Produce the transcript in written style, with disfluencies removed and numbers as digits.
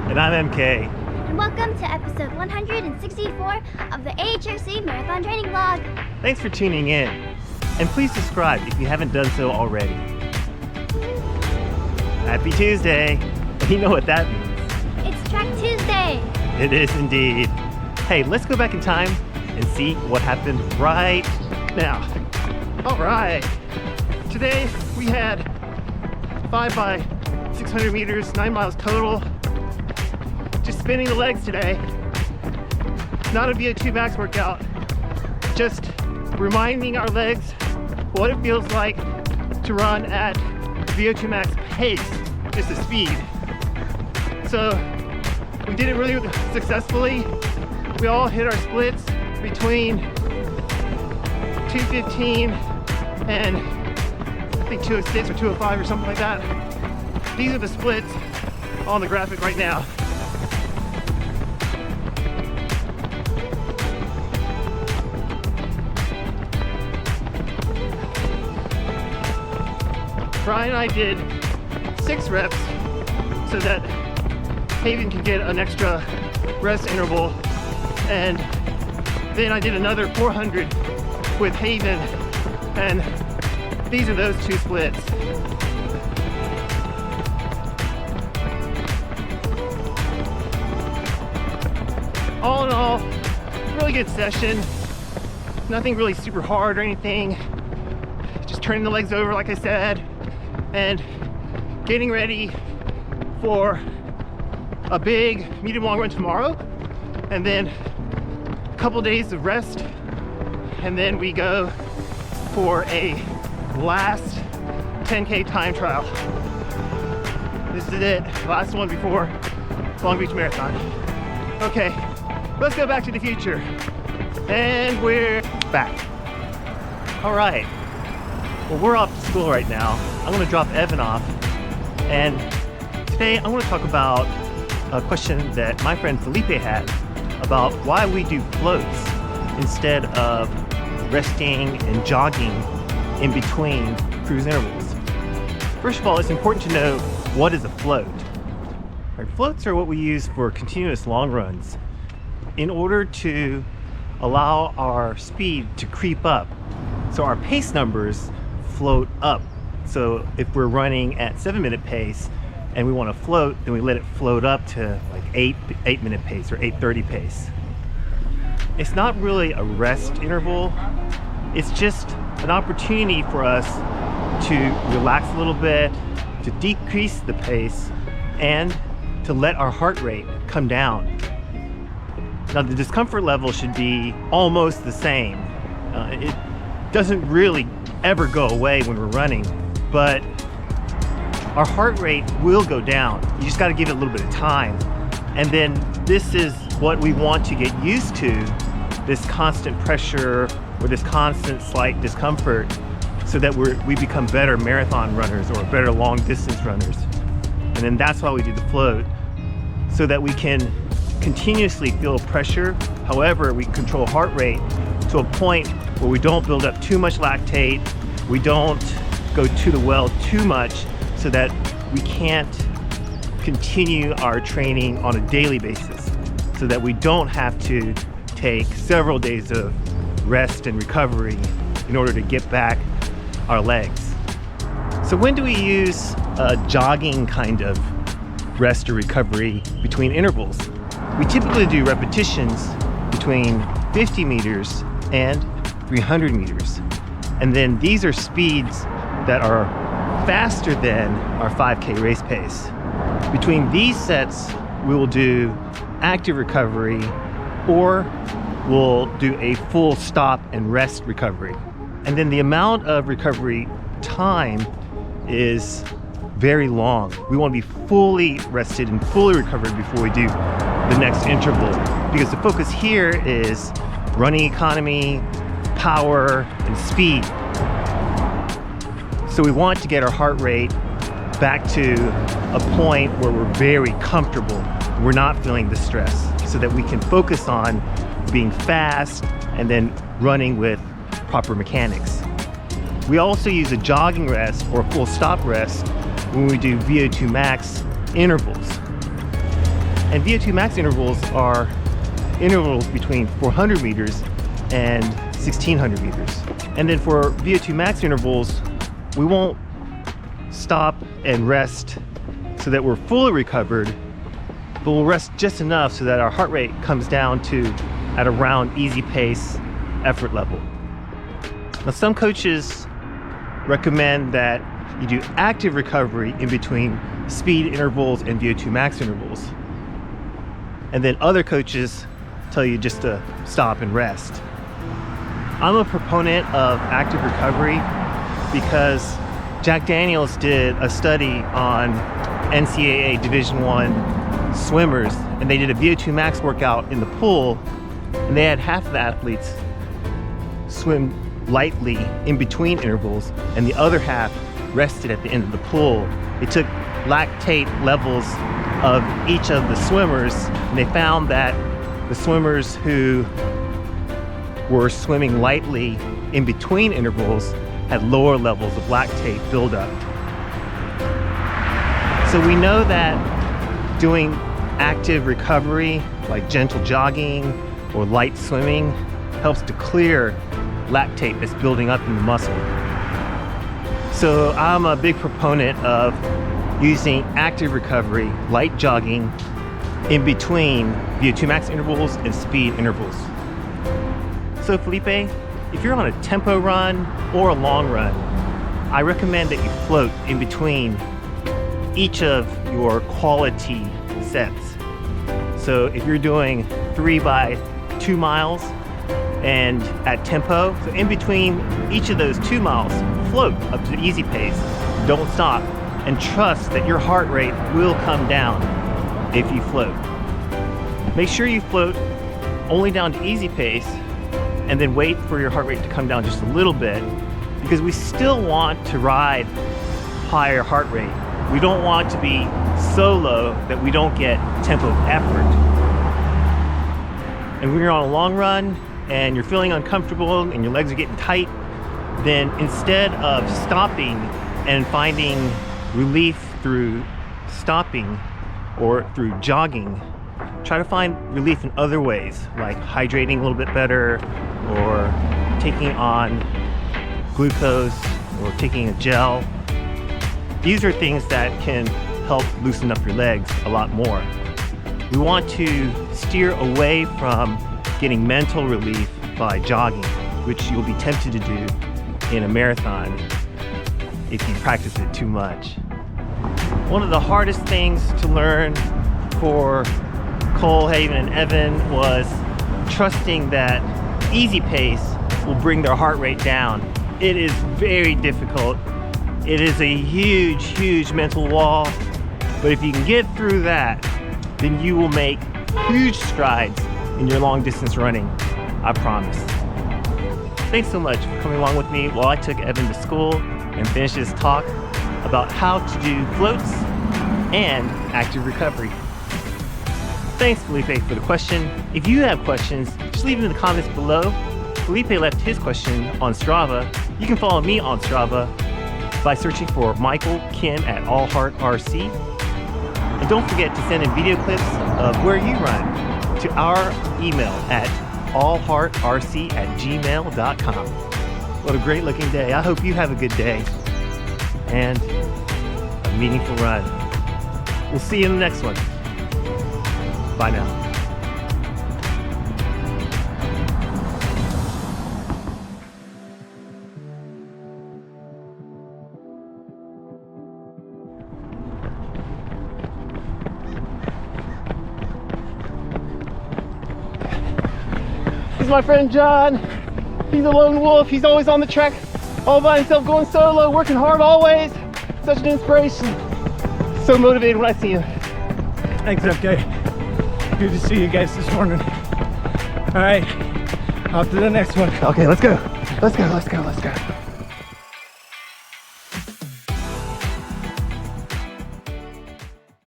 And I'm MK. And welcome to episode 164 of the AHRC Marathon Training Vlog. Thanks for tuning in. And please subscribe if you haven't done so already. Happy Tuesday. You know what that means. It's Track Tuesday. It is indeed. Hey, let's go back in time and see what happened right now. All right. Today we had 5 by 600 meters, 9 miles total. Just spinning the legs today. Not a VO2 max workout. Just reminding our legs what it feels like to run at VO2 max pace, just the speed. So we did it really successfully. We all hit our splits between 2:15 and I think 2:06 or 2:05 or something like that. These are the splits on the graphic right now. Brian and I did 6 reps so that Haven could get an extra rest interval, and then I did another 400 with Haven, and these are those 2 splits. All in all, really good session. Nothing really super hard or anything. Just turning the legs over like I said, and getting ready for a big medium long run tomorrow, and then a couple days of rest, and then we go for a last 10K time trial. This is it, last one before Long Beach Marathon. Okay, let's go back to the future, and we're back. All right, well, we're off to school right now. I'm gonna drop Evan off, and today I want to talk about a question that my friend Felipe had about why we do floats instead of resting and jogging in between cruise intervals. First of all, it's important to know what is a float. Right, floats are what we use for continuous long runs in order to allow our speed to creep up, so our pace numbers float up. So if we're running at 7-minute pace and we want to float, then we let it float up to like 8-minute pace or 8:30 pace. It's not really a rest interval. It's just an opportunity for us to relax a little bit, to decrease the pace, and to let our heart rate come down. Now the discomfort level should be almost the same. It doesn't really ever go away when we're running, but our heart rate will go down. You just got to give it a little bit of time. And then this is what we want to get used to, this constant pressure or this constant slight discomfort, so that we become better marathon runners or better long distance runners. And then that's why we do the float, so that we can continuously feel pressure. However, we control heart rate to a point where we don't build up too much lactate, we don't go to the well too much, so that we can't continue our training on a daily basis, so that we don't have to take several days of rest and recovery in order to get back our legs. So when do we use a jogging kind of rest or recovery between intervals? We typically do repetitions between 50 meters and 300 meters. And then these are speeds that are faster than our 5K race pace. Between these sets, we will do active recovery, or we'll do a full stop and rest recovery. And then the amount of recovery time is very long. We want to be fully rested and fully recovered before we do the next interval, because the focus here is running economy, power, and speed. So we want to get our heart rate back to a point where we're very comfortable. We're not feeling the stress, so that we can focus on being fast and then running with proper mechanics. We also use a jogging rest or a full stop rest when we do VO2 max intervals. And VO2 max intervals are intervals between 400 meters and 1600 meters. And then for VO2 max intervals, we won't stop and rest so that we're fully recovered, but we'll rest just enough so that our heart rate comes down to at around easy pace effort level. Now, some coaches recommend that you do active recovery in between speed intervals and VO2 max intervals. And then other coaches tell you just to stop and rest. I'm a proponent of active recovery because Jack Daniels did a study on NCAA Division I swimmers, and they did a VO2 max workout in the pool, and they had half of the athletes swim lightly in between intervals, and the other half rested at the end of the pool. They took lactate levels of each of the swimmers, and they found that the swimmers who were swimming lightly in between intervals had lower levels of lactate buildup. So we know that doing active recovery, like gentle jogging or light swimming, helps to clear lactate that's building up in the muscle. So I'm a big proponent of using active recovery, light jogging, in between VO2 max intervals and speed intervals. So Felipe, if you're on a tempo run or a long run, I recommend that you float in between each of your quality sets. So if you're doing 3 by 2 miles and at tempo, so in between each of those 2 miles, float up to easy pace, don't stop, and trust that your heart rate will come down if you float. Make sure you float only down to easy pace and then wait for your heart rate to come down just a little bit, because we still want to ride higher heart rate. We don't want to be so low that we don't get tempo effort. And when you're on a long run and you're feeling uncomfortable and your legs are getting tight, then instead of stopping and finding relief through stopping or through jogging, try to find relief in other ways, like hydrating a little bit better, or taking on glucose, or taking a gel. These are things that can help loosen up your legs a lot more. We want to steer away from getting mental relief by jogging, which you'll be tempted to do in a marathon if you practice it too much. One of the hardest things to learn for Cole, Haven, and Evan was trusting that easy pace will bring their heart rate down. It is very difficult. It is a huge, huge mental wall, but if you can get through that, then you will make huge strides in your long distance running, I promise. Thanks so much for coming along with me while I took Evan to school and finished this talk about how to do floats and active recovery. Thanks, Felipe, for the question. If you have questions, just leave them in the comments below. Felipe left his question on Strava. You can follow me on Strava by searching for Michael Kim at AHRC. And don't forget to send in video clips of where you run to our email at allheartrc@gmail.com. What a great looking day. I hope you have a good day and a meaningful run. We'll see you in the next one. Bye now. This is my friend John. He's a lone wolf. He's always on the track, all by himself, going solo, working hard always. Such an inspiration. So motivated when I see him. Thanks, FK. Good to see you guys this morning. All right, off to the next one. Okay, let's go. Let's go, let's go, let's go.